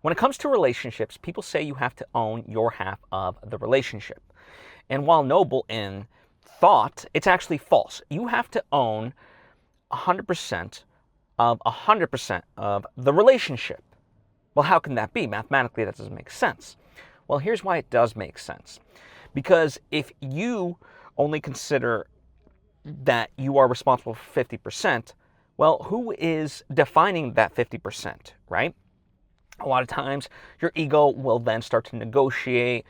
When it comes to relationships, people say you have to own your half of the relationship. And while noble in thought, it's actually false. You have to own 100% of 100% of the relationship. Well, how can that be? Mathematically, that doesn't make sense. Well, here's why it does make sense. Because if you only consider that you are responsible for 50%, well, who is defining that 50%, right? A lot of times your ego will then start to negotiate,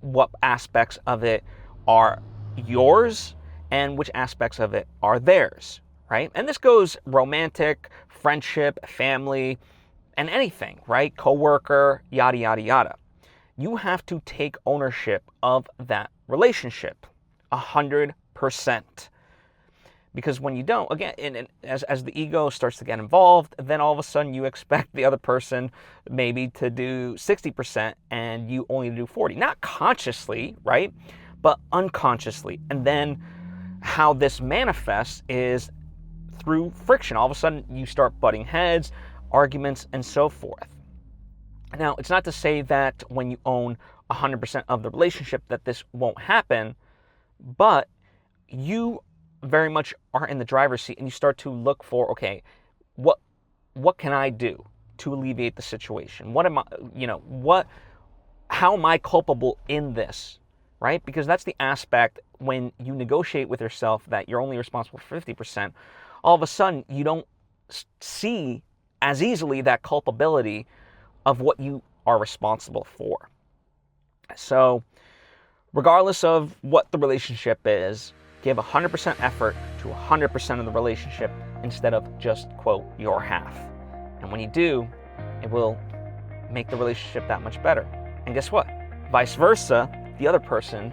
what aspects of it are yours and which aspects of it are theirs, right? And this goes romantic, friendship, family, and anything, right? Coworker, yada, yada, yada. You have to take ownership of that relationship 100%. Because when you don't, again, and as the ego starts to get involved, then all of a sudden you expect the other person maybe to do 60% and you only do 40. Not consciously, right? But unconsciously. And then how this manifests is through friction. All of a sudden you start butting heads, arguments, and so forth. Now, it's not to say that when you own 100% of the relationship that this won't happen, but you very much are in the driver's seat and you start to look for, okay, what can I do to alleviate the situation? What am I, how am I culpable in this, right? Because that's the aspect when you negotiate with yourself that you're only responsible for 50%, all of a sudden you don't see as easily that culpability of what you are responsible for. So regardless of what the relationship is, give 100% effort to 100% of the relationship instead of just, quote, your half. And when you do, it will make the relationship that much better. And guess what? Vice versa, the other person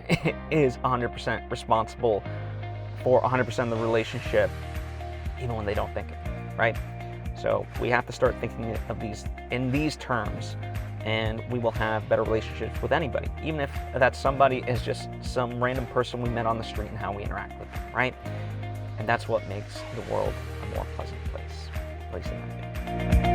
is 100% responsible for 100% of the relationship, even when they don't think it, right? So we have to start thinking of these in these terms, and we will have better relationships with anybody, even if that somebody is just some random person we met on the street and how we interact with them, right? And that's what makes the world a more pleasant place, at least in my opinion.